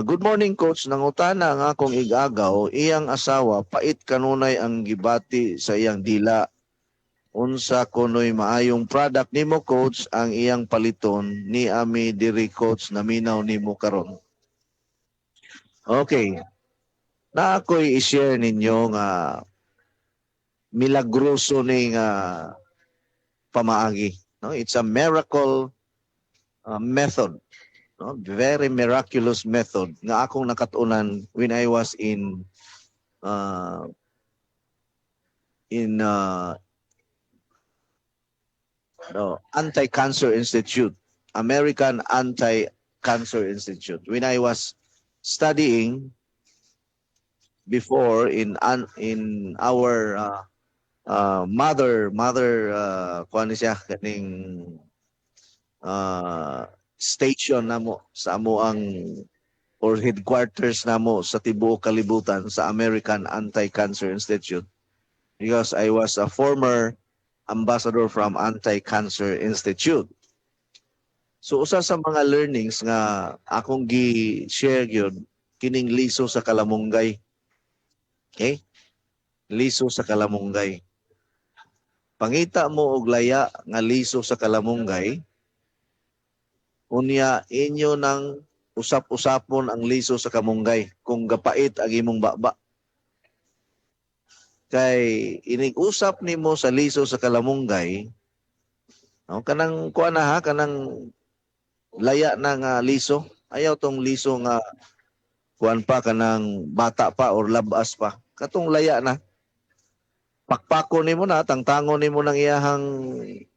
Good morning, coach. Nangutana nga akong igagaw, iyang asawa pait kanunay ang gibati sa iyang dila. Unsa kunoy maayong product nimo, coach, ang iyang paliton ni ami diri, coach, naminaw nimo karon. Okay. Na ako'y i-share ninyo nga milagroso ni nga pamaagi. No? It's a miracle method. No? Very miraculous method nga akong nakatunan when I was in uh, Anti-Cancer Institute, American Anti-Cancer Institute. When I was studying before in our mother kuan ni siya kaning station namo sa amo ang or headquarters namo sa tibuok kalibutan sa American Anti-Cancer Institute, because I was a former ambassador from Anti-Cancer Institute. So usa sa mga learnings nga akong gi-share gyud kining liso sa kalamunggay. Okay? Liso sa kalamunggay. Pangita mo og laya nga liso sa kalamunggay, unya inyo nang usap-usapon ang liso sa kamunggay kung gapait ang imong baba. Kay inig-usap nimo sa liso sa kalamunggay, no, kanang kuan na ha, kanang laya na nga liso. Ayaw tong liso nga kuan pa kanang bata pa or labas pa. Katong laya na. Pakpako nimo na, tangtangon nimo ng iyahang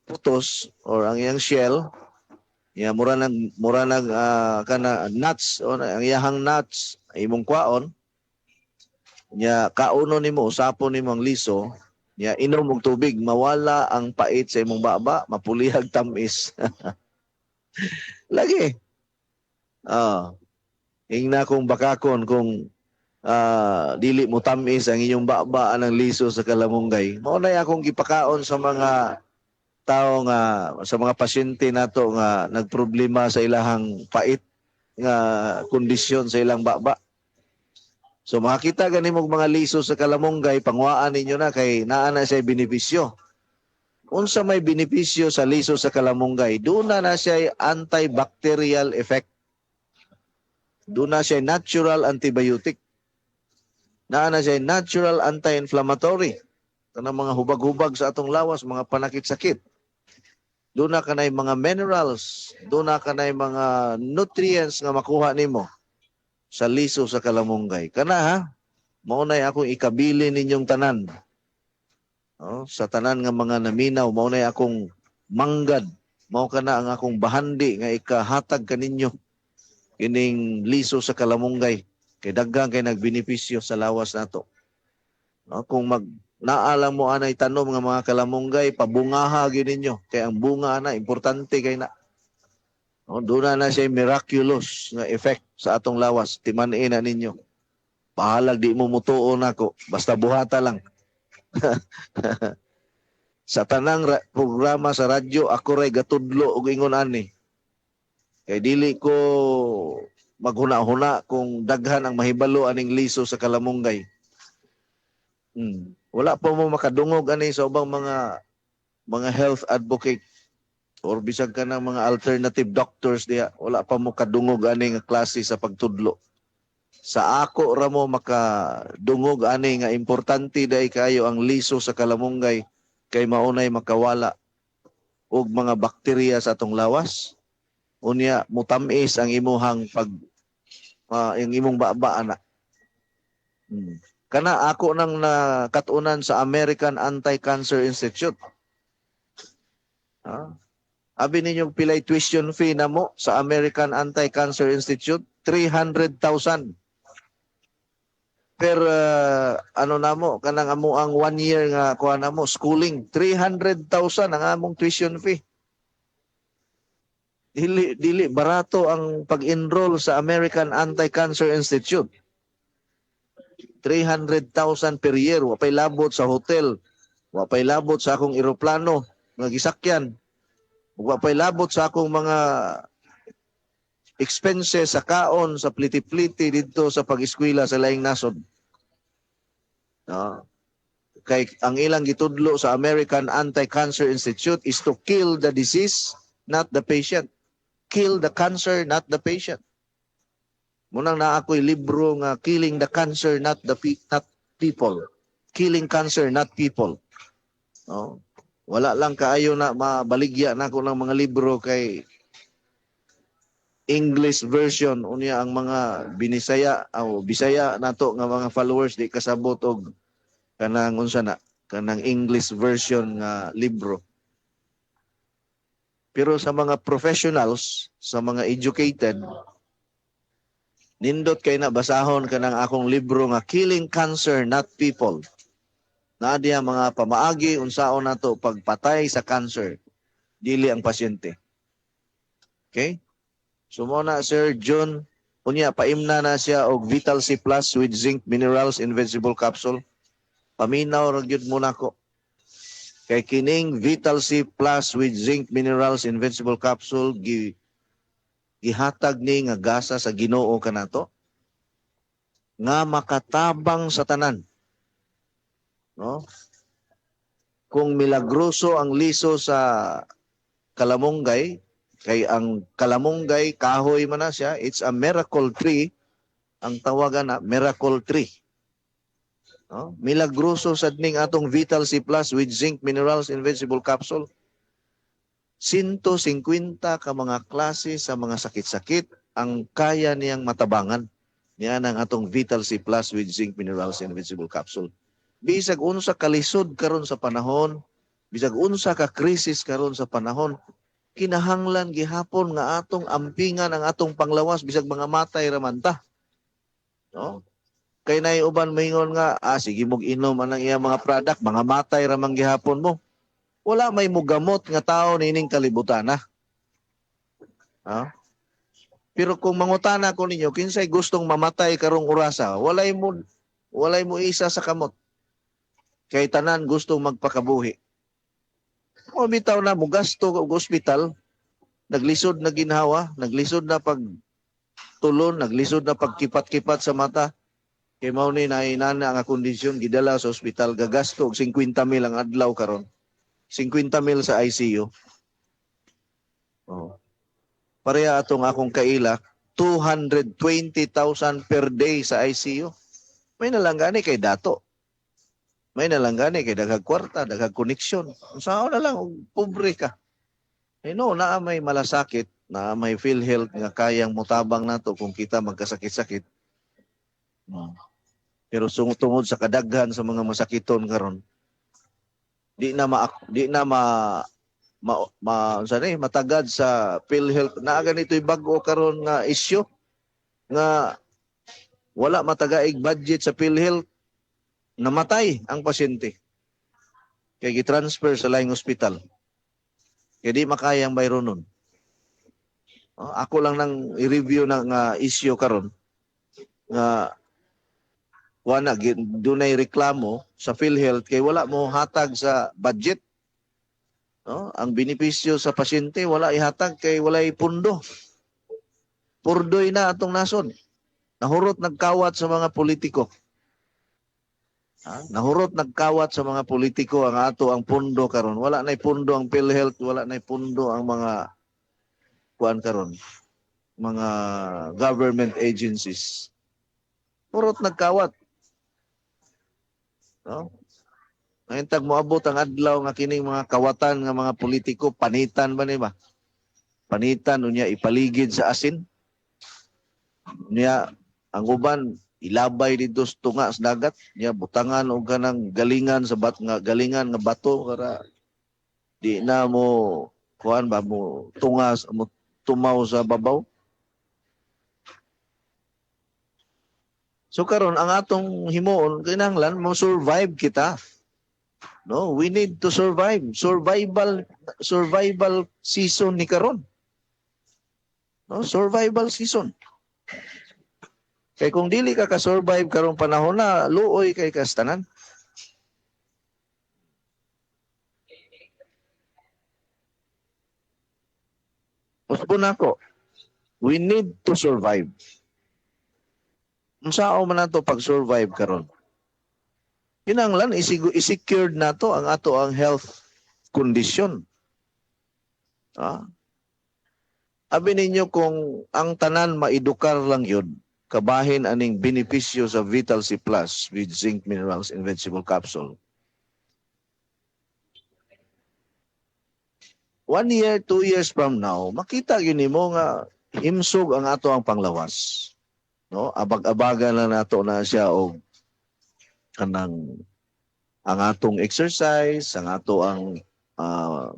putos or ang iyang shell. Ya mura nag kana nuts o ang iyahang nuts imong kwaon. Nya kauno nimo, usapon nimo ang liso, nya inom og tubig, mawala ang pait sa imong baba, mapulihag tamis. Lagi. Ingna kong bakakon kung dili mo tamis ang inyong baba anang liso sa kalamunggay. Mao na akong gipakaon sa mga tao nga, sa mga pasyente nato nga nagproblema sa ilahang pait nga kondisyon sa ilang baba. So makakita gani mo mga liso sa kalamunggay, pangwaan ninyo na kay naa na siya benepisyo. Unsa may benepisyo sa liso sa kalamunggay, doon na siya antibacterial effect. Doon na siya natural antibiotic. Naa na siya natural anti-inflammatory. Kanang mga hubag-hubag sa atong lawas, mga panakit-sakit. Doon na kanay mga minerals, doon na kanay mga nutrients nga makuha nimo sa liso sa kalamunggay. Kana ha, maunay akong ikabili ninyong tanan. Sa tanan nga mga naminaw, maunay akong manggad. Mao kana ang akong bahandi nga ikahatag kaninyo kining liso sa kalamunggay. Kay daghan kay nagbenepisyo sa lawas nato. Kung naalang mo anay tanom nga mga kalamunggay, pabungaha gyud ninyo. Kay ang bunga na importante kay na. Doon na siya miraculous nga effect sa atong lawas. Timanin na ninyo. Pahalag di mo mutuon ako. Basta buhata lang. Sa tanang programa sa radyo, ako ray gatudlo og ingon ani. Kay dili ko maghuna-huna kung daghan ang mahibalo aning liso sa kalamunggay. Wala pa mo makadungog ani sa ubang mga health advocate or bisag ka ng mga alternative doctors diya, wala pa mo kadungog ani nga klase sa pagtudlo. Sa ako ra mo makadungog ani nga importante day kayo ang liso sa kalamunggay kay maunay makawala og mga bakterya sa atong lawas. Unya mutamis ang imuhang ang imong baba ana. Kana ako nang nakatunan sa American Anti-Cancer Institute. Abi ninyo pilay tuition fee na mo sa American Anti-Cancer Institute, 300,000. Per ano na mo, kanang amo ang 1 year nga kuha na mo, schooling, 300,000 ang among tuition fee. Dili barato ang pag-enroll sa American Anti-Cancer Institute. 300,000 per year, wapay labot sa hotel, wapay labot sa akong eroplano nga gisakyan, wapay labot sa akong mga expenses sa kaon, sa pliti-pliti dito sa pag-eskwela sa laing nasod. No? Kay ang ilang gitudlo sa American Anti-Cancer Institute is to kill the disease, not the patient. Kill the cancer, not the patient. Munang na ako'y libro nga Killing the Cancer, not people. Killing cancer, not people. No? Wala lang kaayo na mabaligya na ako ng mga libro kay English version unya ang mga binisaya o Bisaya nato nga mga followers di kasabot og kanang unsa na kanang English version nga libro. Pero sa mga professionals, sa mga educated, nindot kay na basahon kanang akong libro nga Killing Cancer, Not People. Na diya mga pamaagi unsaon nato pagpatay sa cancer, dili ang pasyente. Okay? So mo na Sir John, unya paimna na siya og Vital C Plus with zinc minerals invincible capsule. Paminaw ra gyud mo nako. Kay kining Vital C Plus with zinc minerals invincible capsule gihatag ni nga gasa sa Ginoo kanato nga makatabang sa tanan. No? Kung milagroso ang liso sa kalamunggay, kay ang kalamunggay kahoy man na siya, it's a miracle tree, ang tawagan na miracle tree. No? Milagroso sad ning atong Vital C Plus with zinc minerals invincible capsule. 150 ka mga klase sa mga sakit-sakit ang kaya niyang matabangan. Niya ang atong Vital C Plus with zinc minerals invincible capsule. Bisag unsa kalisod karon sa panahon, bisag unsa ka krisis karon sa panahon, kinahanglan gihapon nga atong ampingan ang atong panglawas bisag mga matay ra man ta. No? Kay nay uban moingon nga, sige mog inom anang iya mga product, mga matay ra man gihapon mo. Wala may mugamot nga tao nining kalibutan na. Ha? Pero kung mangutana ko ninyo, kinsay gustong mamatay karong orasa, walay mo isa sa kamot. Kay tanan gustong magpakabuhi. O bitaw na mo gasto og ospital, naglisod na ginhawa, naglisod na pagtulon, naglisod na pagkipat-kipat sa mata. Kay mao ni nainana ang kondisyon gidala sa ospital, gagasto og 50,000 ang adlaw karon. 50,000 sa ICU. Oh. Pareha atong akong kaila, 220,000 per day sa ICU. May nalanggani kay dato. May nalanggani kay daghang kwarta, daghang koneksyon. Saan na lang, pobre ka. No, naa may malasakit, naa may PhilHealth nga kayang mutabang nato kung kita magkasakit-sakit. Pero tungod sa kadaghan sa mga masakiton karon, di na matagad sa PhilHealth. Na ganito'y bago karon nga issue nga wala matagaig budget sa PhilHealth, namatay ang pasyente. Kaya gitransfer sa laing ospital. Kaya di makayang bayro nun. Ako lang nang i-review ng issue karon nga wala dunay reklamo sa PhilHealth kay wala mo hatag sa budget. No? Ang benepisyo sa pasyente wala ihatag kay walay pundo. Purdoy na atong nasod. Nahurot nagkawat sa mga politiko. Nahurot nagkawat sa mga politiko ang ato ang pundo karon. Wala nay pundo ang PhilHealth, wala nay pundo ang mga kuan karon. Mga government agencies. Hurot nagkawat. No? Ngayon tag moabot ang adlaw nga kining mga kawatan nga mga politiko, panitan ba ni ba? Panitan unya ipaligid sa asin. Unya ang uban ilabay dito sa tunga sa dagat, niya butangan og kanang galingan sa galingan nga bato para di na mo kuan ba mo tungas mo tumaw sa babaw. So karon ang atong himuon kinahanglan mo survive kita. No, we need to survive. Survival season ni karon. No, survival season. Kay kung dili ka ka-survive karong panahon na luoy kay kastanan. Usbon nako. We need to survive. Unsao man nato pag-survive karon? Kinahanglan i-secured nato ang ato ang health condition. Abi ninyo kung ang tanan maedukar lang yun, kabahin aning benepisyo sa Vital C Plus with zinc minerals and vegetable capsule. 1 year, 2 years from now, makita yun mo nga himsog ang ato ang panglawas. No? Abag-abaga na nato na siya o kanang ang atong exercise, ang ato ang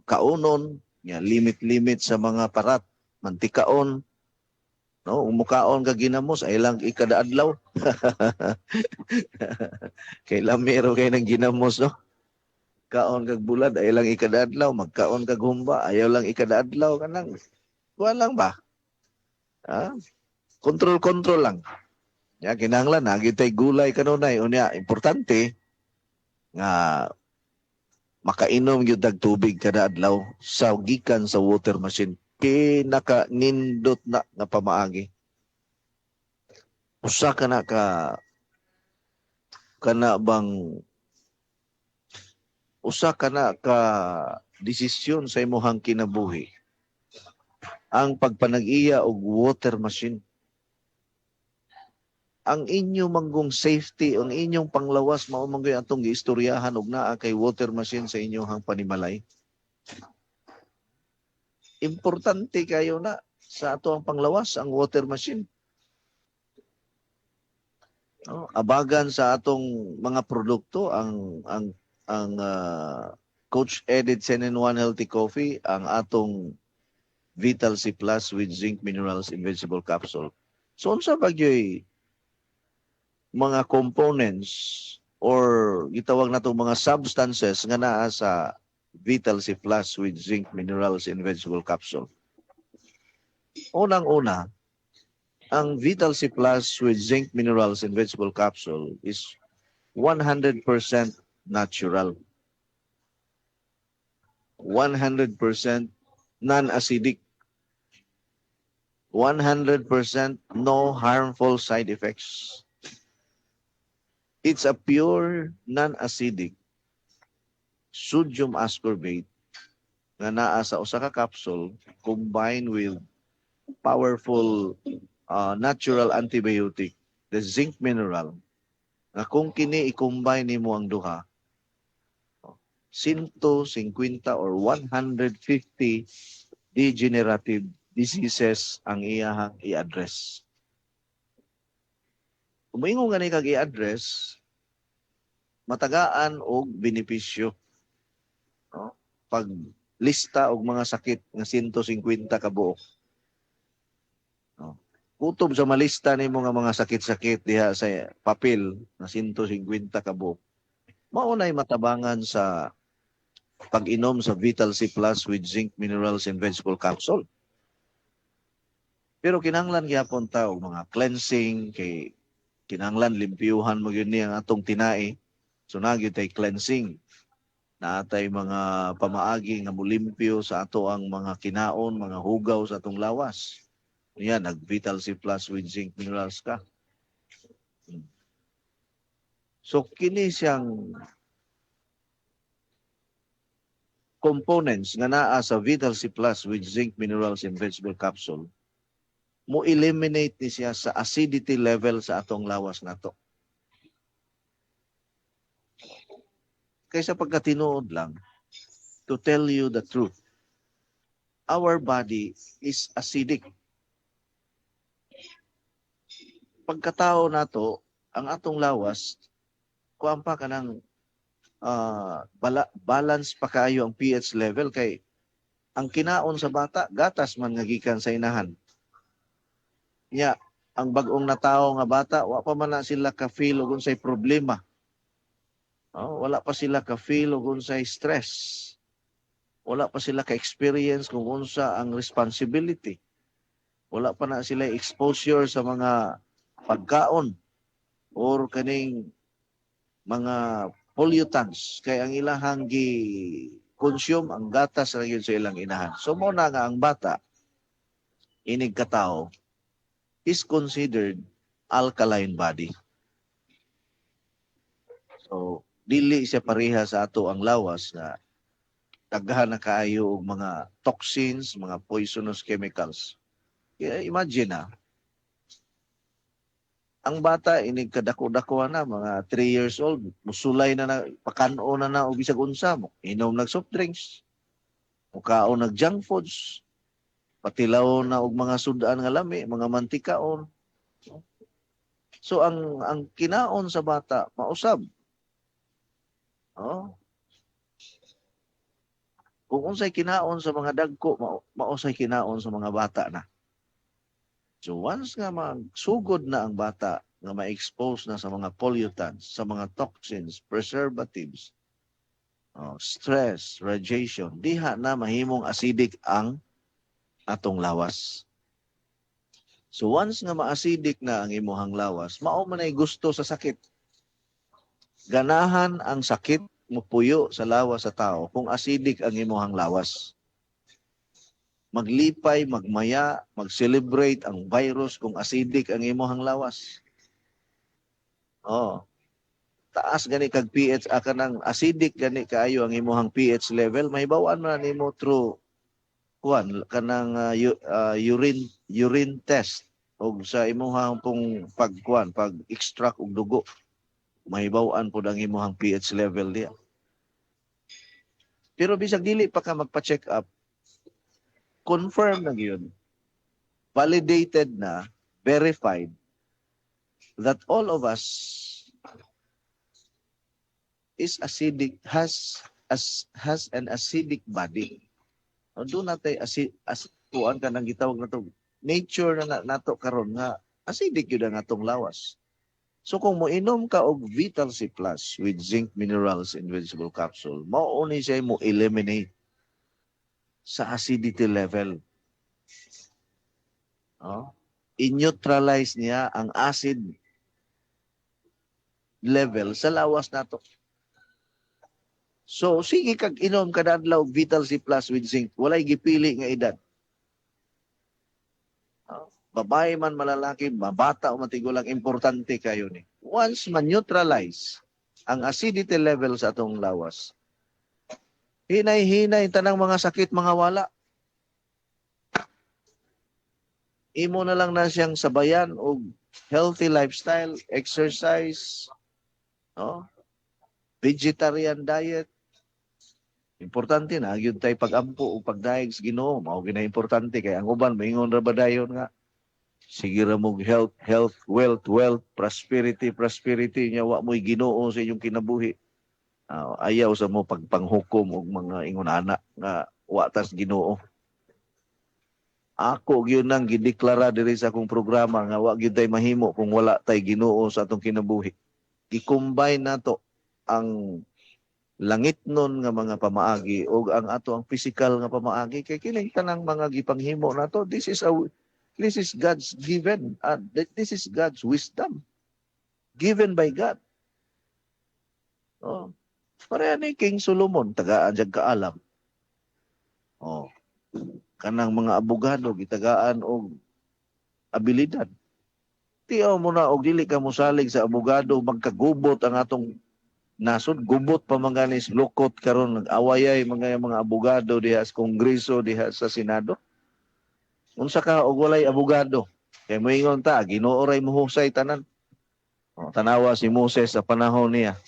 kaunon, limit-limit sa mga parat, mantikaon, no? Umukaon ka ginamos, ay lang ikada adlaw. Kay lamero kay nang ginamos, no? Kaon kag bulad, ay lang ikada adlaw, magkaon kag humba, ayaw lang ikada adlaw, kanang, kuha lang ba? Control lang. Ya, kinahanglan, nagitay gulay kanunay, unya, importante, nga makainom yung dag tubig kada adlaw sa gikan sa water machine. Pinaka-nindot na nga pamaagi. Usa ka na ka desisyon sa imong kinabuhi ang pagpanag-iya og water machine. Ang inyong manggong safety, ang inyong panglawas, maumanggoy atong giistoryahan og naa kay water machine sa inyong panimalay. Importante kayo na sa ato ang panglawas, ang water machine. Abagan sa atong mga produkto, ang Coach Edit Sen-in-1 Healthy Coffee, ang atong Vital C Plus with zinc minerals and vegetable capsule. So, unsa bagyoy mga components or gitawag natong mga substances nga naa sa Vital C Plus with zinc minerals and vegetable capsule. Unang-una, ang Vital C Plus with zinc minerals and vegetable capsule is 100% natural. 100% non-acidic. 100% no harmful side effects. It's a pure non-acidic sodium ascorbate nga naa sa usa ka capsule combined with powerful natural antibiotic, the zinc mineral, nga kung kini i-combine nimo ang duha, 150 or 150 degenerative diseases ang iyahang i-address. Kung moingon gani kag i-address, matagaan og benepisyo. No? Pag lista og mga sakit nga 150 ka buok. No? Kutob sa malista nimo nga mga sakit-sakit diha sa papel na 150 ka buok. Maunay matabangan sa pag-inom sa Vital C Plus with zinc minerals and vegetable capsule. Pero kinahanglan gyapon ta og mga cleansing, kay kinahanglan limpyuhan mo yun ang atong tinai. So nagyud tay cleansing. Naatay mga pamaagi nga mulimpyo sa ato ang mga kinaon, mga hugaw sa atong lawas. Yan, nag-Vital C Plus with zinc minerals ka. So kini siyang components nga naa sa Vital C Plus with zinc minerals and vegetable capsule, mo eliminate ni siya sa acidity level sa atong lawas nato. Kaysa pagkatinuod lang, to tell you the truth, our body is acidic. Pagkatao nato, ang atong lawas, kuwan pa kanang balance pa kayo ang pH level, kay ang kinaon sa bata, gatas man nga gikan sa inahan. Ang bagong natawo nga bata, wa pa man na sila ka-feel og unsay problema. Wala pa sila ka-feel og unsay stress. Wala pa sila ka-experience kung unsa ang responsibility. Wala pa na sila exposure sa mga pagkaon or kaning mga pollutants, kay ang ilahang gi-consume ang gatas ra gyud sa ilang inahan. So mo na nga ang bata, inig katao is considered alkaline body. So, dili siya pareha sa ato ang lawas na daghan na kaayo og mga toxins, mga poisonous chemicals. Kaya imagine ang bata inig kadako-dako na mga 3 years old, musulay na pakano na og bisag unsa mo, inom nag soft drinks, mukaon nag junk foods, patilaw na og mga sudan nga lami, mga mantikaon. So ang kinaon sa bata mausab. Oh. Kung unsay kinaon sa mga dagko, mausay kinaon sa mga bata na. So once nga magsugod na ang bata, nga ma-expose na sa mga pollutants, sa mga toxins, preservatives, stress, radiation, diha na mahimong acidic ang atong lawas. So once nga ma-acidic na ang imuhang lawas, mao man ay gusto sa sakit. Ganahan ang sakit mupuyo sa lawas sa tao kung acidic ang imuhang lawas. Maglipay, magmaya, mag-celebrate ang virus kung acidic ang imuhang lawas. Taas gani kag pH kanang acidic gani kaayo ang imuhang pH level, mahibaw-an man nimo through kanang urine test og sa imuhang pong pag extract og dugo. Mahibaw-an pud ang imuhang pH level diya. Pero bisag dili pa ka magpa-check up, confirm na yun, validated na, verified, that all of us is acidic, has an acidic body. Doon natin, kuan ka nang gitawag na to, nature na nato karon nga, acidic yun ang atong lawas. So kung moinom ka og Vital C Plus with zinc minerals in vegetable capsule, mauni siya mo eliminate sa acidity level. I-neutralize niya ang acid level sa lawas nato. So sige kag inom kada adlaw Vital C Plus with zinc, walay gipili nga edad. Babae man, malalaki, mabata o matigulang, importante kayo ni. Once man-neutralize ang acidity level sa atong lawas, hinay-hinay tanang mga sakit, mga wala. Imo na lang na siyang sabayan o healthy lifestyle, exercise, vegetarian diet. Importante na, yun tayo pag-ampo o pagdaig sa Ginoo, mao gina importante kay ang uban maingon ra ba dayon nga sige ra mo health, wealth, prosperity niya wa mo'y Ginoo sa inyong kinabuhi. Ayaw sa mo pagpanghukom og mga ingon anak nga wa tas Ginoo. Ako gyud nang gideklara diri sa akong programa nga wa gyud tay mahimo kung wala tay Ginoo sa atong kinabuhi. I-combine nato ang langitnon nga mga pamaagi o ang ato ang physical nga pamaagi kay kining tanang mga gipanghimo nato. This is God's given. This is God's wisdom given by God. Pareha ni King Solomon, tagaan diyag kaalam. Kanang mga abogado, gitagaan og abilidad. Tiyaw mo na og dili ka mosalig sa abogado, magkagubot ang atong nasod, gubot pa mga nis lukot karon nag-awayay mga abogado diha sa Kongreso, diha sa Senado. Unsa ka og walay abogado? Kay moingon ta, Ginoo ray mohusay tanan. Tanawa si Moses sa panahon niya.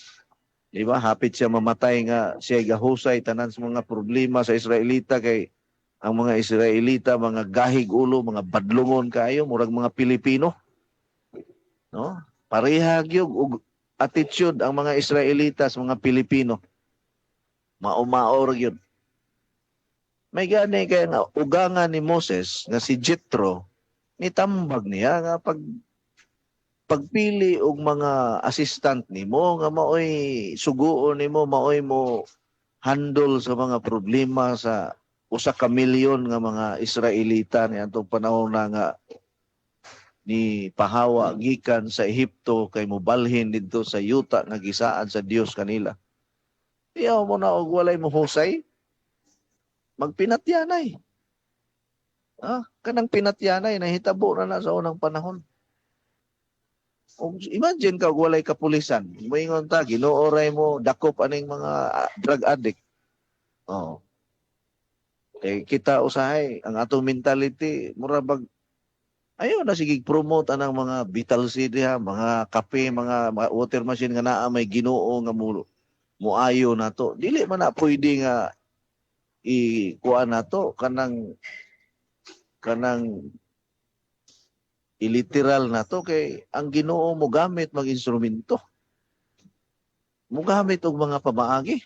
Di ba? Hapit siya mamatay nga siya gahusay tanan sa mga problema sa Israelita kay ang mga Israelita, mga gahig ulo, mga badlungon kayo, murag mga Pilipino. Parehag yung attitude ang mga Israelita sa mga Pilipino. Maumaor yun. May gani kaya nga ugangan ni Moses nga si Jethro, nitambag niya nga pagpili og mga assistant nimo nga maoy suguon nimo, maoy mo handle sa mga problema sa usa ka milyon nga mga Israelita ni atong panahon na nga ni pahawa gikan sa Ehipto kay mobalhin didto sa yuta nga gisaan sa Dios kanila. Iyaw mo na og walay mohusay, magpinatyanay. Kanang pinatyanay nahitabo na sa unang panahon. O, imagine ka walay kapulisan. Moingon ta ginuoray mo dakop aning mga drug addict. Oh. Kita usahay ang atong mentality murabag ayaw na sige promote anang mga Vital C diha, mga kape, mga water machine nga naa may Ginoo nga muayo nato. Dili man na pwede nga kuan nato kanang iliteral nato kay ang Ginoo mo gamit mag instrumento. Mo gamit og mga pamaagi.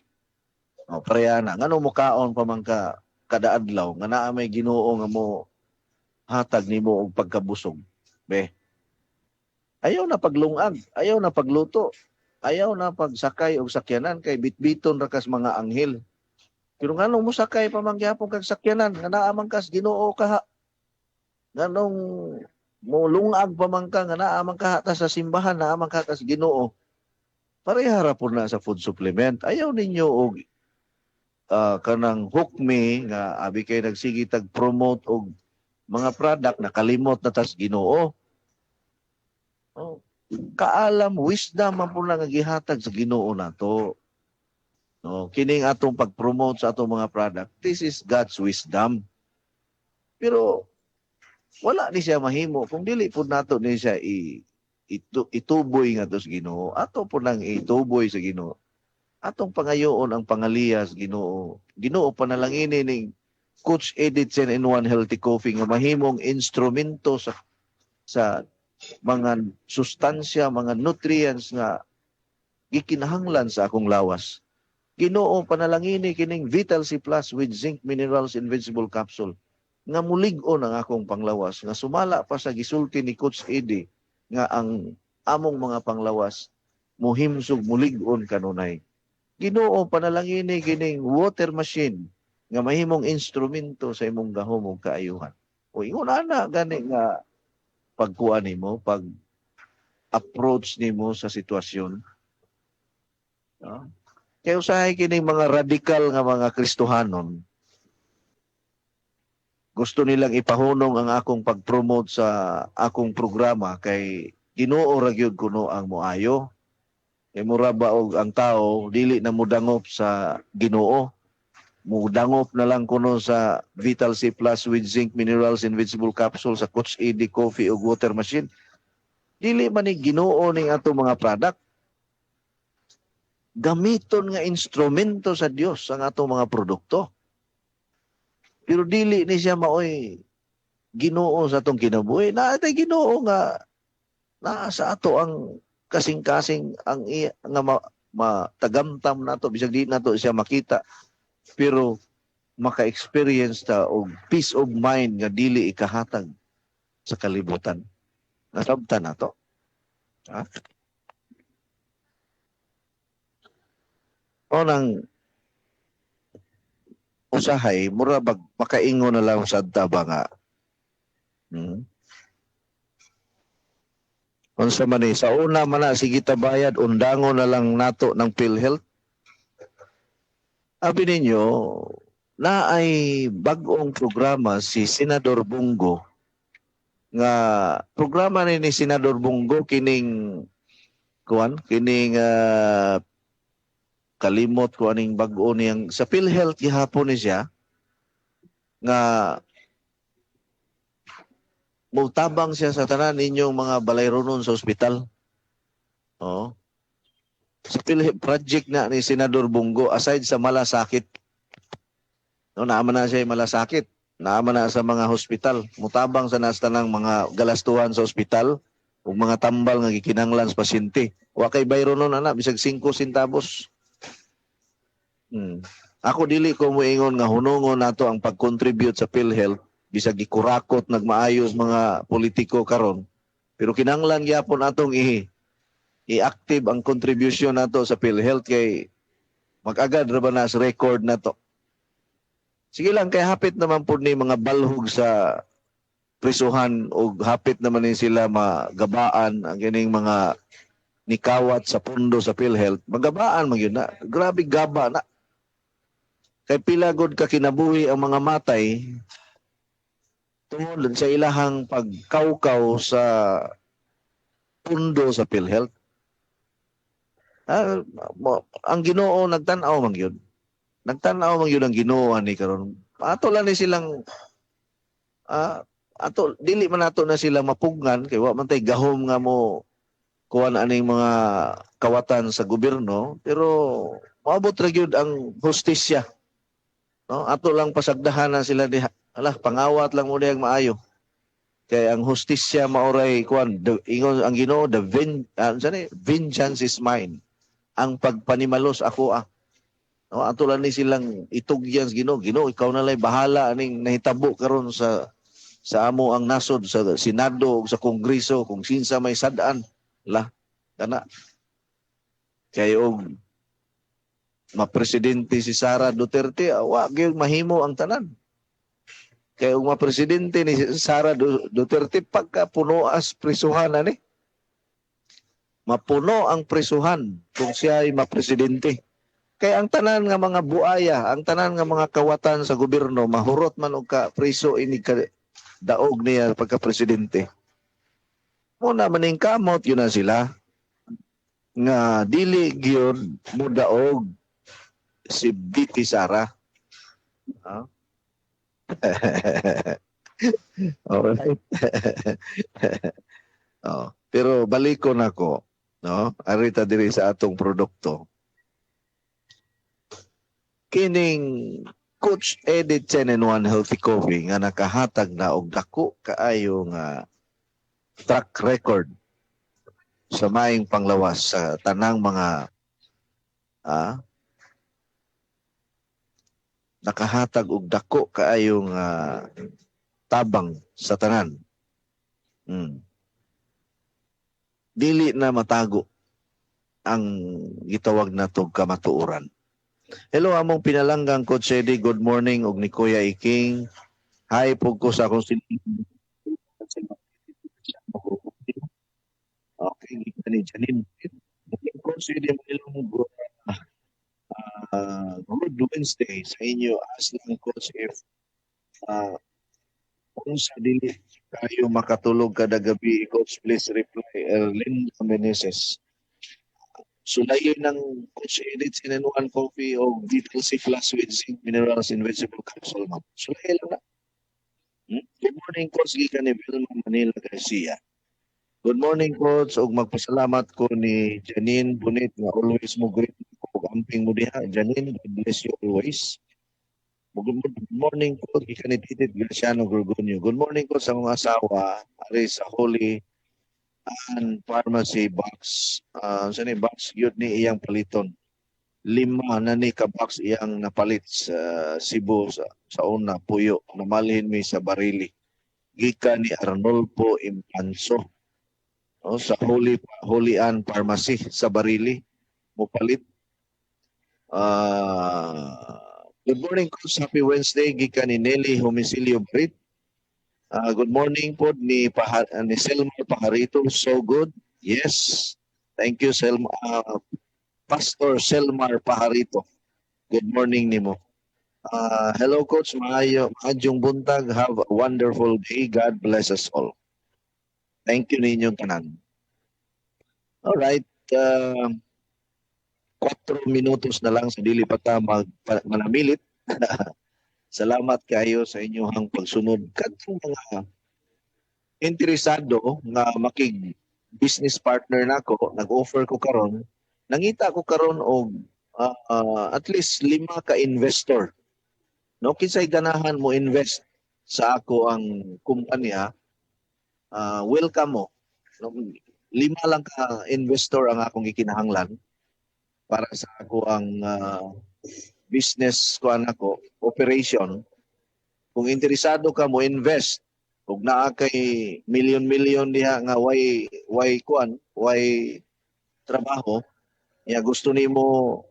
Pareha na ngano mo kaon pa man ka kada adlaw nga naa may Ginoo nga mo hatag nimo og pagkabusog. Be. Ayaw na paglungag, ayaw na pagluto, ayaw na pagsakay og sakyanan kay bitbiton ra kas mga anghel. Pero nganong mo sakay pa man gyapon kag sakyanan nga naa man kas Ginoo kaha. Nganong mo lungag pa man ka nga naa man kaha ta sa simbahan, naa man kaha ta sa Ginoo. Pareha ra pud na sa food supplement. Ayaw ninyo og kanang hukmi nga abi kay nagsige tag promote og mga product na kalimot na tas Ginoo. Kaalam wisdom man pud nga gihatag sa Ginoo nato. Kining atong pag-promote sa atong mga product, this is God's wisdom. Pero wala ni siya mahimo kung dili pud nato ni siya ituboy nga sa Ginoo. Ato pud nang ituboy sa Ginoo. Atong pangayoon ang pangalias Ginoo. Ginoo panalangin ning Coach Edith Sen in One Healthy Coffee nga mahimong instrumento sa mga sustansya, mga nutrients nga gikinahanglan sa akong lawas. Ginoo panalangin kining Vital C Plus with zinc minerals and vegetable capsule nga mulig-on ang akong panglawas nga sumala pa sa gisulti ni Coach Edith nga ang among mga panglawas muhimsog mulig-on kanunay. Ginoo panalangin kining water machine nga mahimong instrumento sa imong gahom ug kaayuhan. O ingon ana gani nga pagkuan nimo, pag approach nimo sa sitwasyon. Kaya usahay kining mga radikal nga mga Kristohanon, gusto nilang ipahunong ang akong pag-promote sa akong programa kay Ginoo ra gyud kuno ang moayo. Kay mura ba og ang tao dili na mudangop sa Ginoo. Mudangop na lang kuno sa Vital C Plus with zinc minerals and vegetable capsule sa Coach Edie coffee o water machine. Dili man ni Ginoo ning ato mga product. Gamiton nga instrumento sa Dios ang ato mga produkto. Pero dili ni siya maoy Ginoo sa atong kinabuhi. Naatay Ginoo nga naa sa ato ang kasing-kasing ang nga matagamtam nato bisag di nato siya makita. Pero maka-experience ta og peace of mind nga dili ikahatag sa kalibutan. Nasabtan nato. O nang usahay, mura makaingo na lang sa adta nga. Unsa man sa una man na sige ta bayad, undangon na lang nato ng PhilHealth. Abi ninyo, na ay bag-ong programa si Senador Bungo nga programa ni Senador Bungo kining kalimot ko aning bag-o niyang sa PhilHealth gihapon ni siya nga mutabang siya sa tanan ninyong mga balayronon sa ospital. Sa PhilHealth project na ni Senador Bungo aside sa malasakit. Naaman na siya malasakit. Naaman na sa mga hospital. Mutabang sa tanang mga galastuhan sa ospital ug mga tambal nga gikinahanglan sa pasyente. Wa kay bayronon ana bisag 5 centavos. Ako dili ko moingon nga hunongon nato ang pag-contribute sa PhilHealth bisag gikurakot nagmaayos mga politiko karon. Pero kinahanglan gyapon atong i-active ang contribution nato sa PhilHealth kay mag-agad ra ba na sa record nato. Sige lang kay hapit naman po ni mga balhog sa prisuhan o hapit naman ni sila magabaan ang kining mga nikawat sa pundo sa PhilHealth. Magabaan man yun na. Grabe gaba na. Kay pila gud ka kinabuhi ang mga matay tungod sa ilahang pagkawkaw sa pundo sa PhilHealth. Ang Ginoo nagtan-aw man gyud. Nagtan-aw man gyud ang Ginoo ni karon. Ato lang ni silang ato dili man nato na sila mapugnan kay wa man tay gahom nga mo kuan aning mga kawatan sa gobyerno, pero maabot ra gyud ang hustisya. No, ato lang pasagdahan na sila diha. Ala, pangawat lang mo diyang maayo. Kay ang hustisya maoray kuan ingon ang Ginoo, vengeance is mine. Ang pagpanimalos ako No, ato lang ni silang itugyan sa Ginoo. Ginoo, ikaw na lay bahala aning nahitabo karon sa amo ang nasod sa Senado ug sa Kongreso kung sinsa may sad-an. La, kana. Kay og mapresidente si Sara Duterte, wa gyud mahimo ang tanan. Kay og mapresidente ni Sara Duterte pagka puno as prisuhan ani. Mapuno ang prisuhan kung siya ay mapresidente. Kay ang tanan nga mga buaya, ang tanan nga mga kawatan sa gobyerno mahurot man og ka priso ini ka daog niya pagka-presidente. Muna maning kamot yun na sila nga dili gyud mo daog si BP Sara. Alright. Pero balikon ako, no? Arita diri sa atong produkto. Kining Coach Edit 10-in-1 Healthy Coffee nga nakahatag na og dako kaayo nga track record sa maing panglawas sa tanang mga nakahatag og dako kaayo nga tabang sa tanan. Dili na matago ang gitawag natong kamatuoran. Hello among pinalanggang Coach Eddie, good morning og ni Kuya Iking. Hi po ko sa akong okay, ni Janine. Coach Eddie, good Wednesday sa inyo. Ask lang Coach if kung sa dili kayo makatulog kada gabi, Coach please reply. Erlin Meneses. Sulayin ng Coach Edith Sinenuan Coffee o Vital C Plus with zinc minerals in vegetable capsule. Sulayin lang na. Good morning, Coach Gikan ni Vilma Manila Garcia. Good morning, Coach. Og magpasalamat ko ni Janine Bunit nga always mo greet ko amping mo diha. Janine, God bless you always. Good morning, Coach Gikan ni Titit Graciano Gorgonio. Good morning, Coach sa mga asawa. Ari sa Holy and pharmacy box. Saan yung box yun ni iyang paliton? 5 na ni ka-box iyang napalit sa Cebu sa una puyo. Namalhin mi sa Barili. Gika ni Arnolfo Impanso. Sa Holy and Pharmacy sa Barili. Mupalit. Good morning, Coach. Happy Wednesday. Gika ni Nelly Homicilio Barit. Good morning po ni Selmar Pajarito. So good. Yes. Thank you, Pastor Selmar Pajarito. Good morning nimo. Hello, Coach. Maayong buntag. Have a wonderful day. God bless us all. Thank you ninyong tanan. Alright. 4 minutos na lang sa dili pa ta manamilit. Salamat kayo sa inyong pagsunod. Kadtong mga interesado nga makig business partner nako, nag-offer ko karon, nangita ko karon og at least 5 ka investor. No, kinsay ganahan mo invest sa ako ang kumpanya, welcome mo. No, 5 lang ka investor ang akong gikinahanglan para sa ako ang business ko anako, operation. Kung interesado ka mo invest, kung naa kay milyon-milyon diha nga way trabaho, ya gusto nimo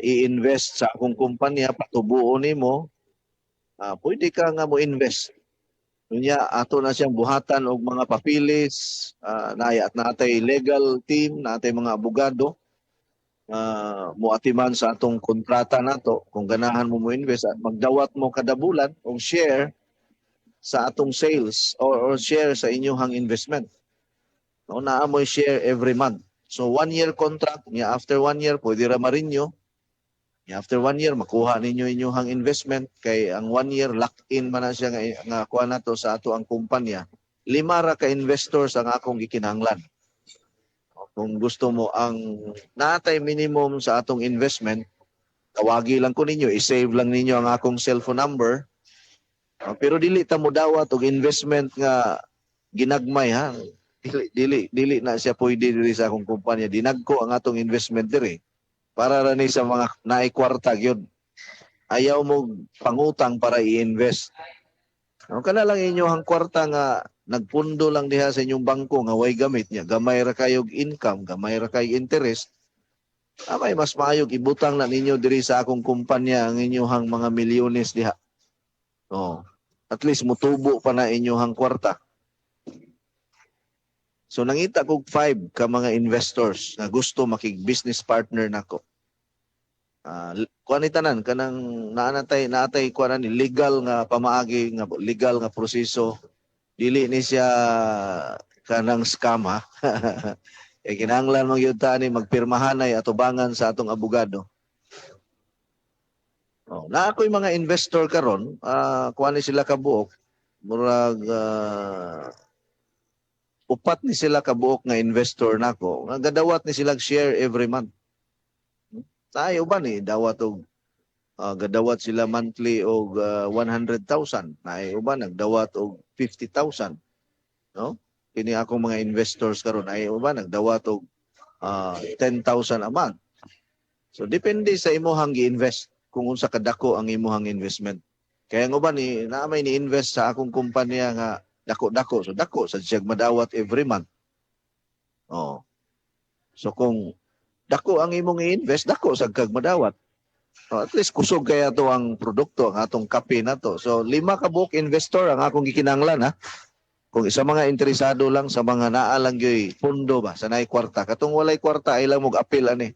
i-invest sa akong kumpanya, patubuo nimo, pwede ka nga mo invest. Unya ato na siyang buhatan og mga papilis, natay legal team, natay mga abogado. Muatiman sa atong kontrata nato kung ganahan mo invest at magdawat mo kada bulan og share sa atong sales or share sa inyong investment. No, naa mo'y share every month. So 1 year contract, niya after 1 year, pwede ra ma-renew. After 1 year, makuha ninyo inyong investment kay ang 1 year lock-in man na siya nga kuha na to sa ato ang kumpanya. 5 ra ka investors ang akong gikinahanglan. Kung gusto mo ang natay minimum sa atong investment, tawagi lang ko ninyo, i-save lang ninyo ang akong cellphone number. Pero dili ta mo dawat og investment nga ginagmay ha. Dili na siya pwede diri sa akong kumpanya. Dinagko ang atong investment diri. Para ra ni sa mga naay kwarta gyud. Ayaw mo pangutang para i-invest. Kana lang inyong kwarta nga nagpundo lang diha sa inyong bangko nga way gamit niya. Gamay ra kayog income, gamay ra kay interest. May mas maayog ibutang na ninyo diri sa akong kumpanya ang inyong mga milyones diha. At least mutubo pa na inyong kwarta. So nangita kog 5 ka mga investors na gusto makig-business partner nako. Kuan ni tanan kanang naatay kuan ni legal nga pamaagi nga legal nga proseso. Dili ni siya kanang scam ha. Kinahanglan mo gyud ta ni magpirmahanay atubangan sa atong abogado. Na ako'y mga investor karon, kuan ni sila kabuok murag upat ni sila kabuok nga investor nako. Nga gadawat ni sila share every month. Tayo ba ni dawat og gadawat sila monthly og 100,000. Naay uban nagdawat og 50,000. No? Kini akong mga investors karon ay uban nagdawat og 10,000 a month. So depende sa imuhang gi-invest kung unsa kadako ang imuhang investment. Kaya ng uban ni naamay ni invest sa akong kumpanya nga dako-dako. So dako sa siyang madawat every month. So kung dako ang imong i-invest, dako sa kag madawat. At least kusog kaya to ang produkto, ang atong kape na to. So 5 ka buok investor ang akong gikinahanglan ha. Kung isa mga interesado lang sa mga naa lang gyoy pundo ba, sa naay kwarta. Katong walay kwarta ay lang mag-apil ani.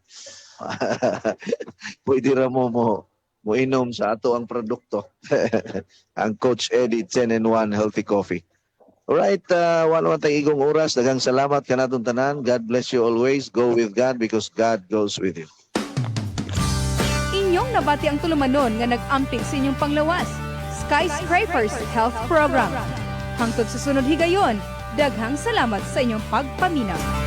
Pwede ra mo inom sa ato ang produkto. Ang Coach Eddie 10-in-1 Healthy Coffee. Alright, wala tayong igong oras. Daghang salamat kanatong tanan. God bless you always. Go with God because God goes with you. Inyong nabati ang tulumanon nga nag-amping sa inyong panglawas. Skyscrapers Health Program. Hangtod sa sunod higayon, daghang salamat sa inyong pagpaminaw.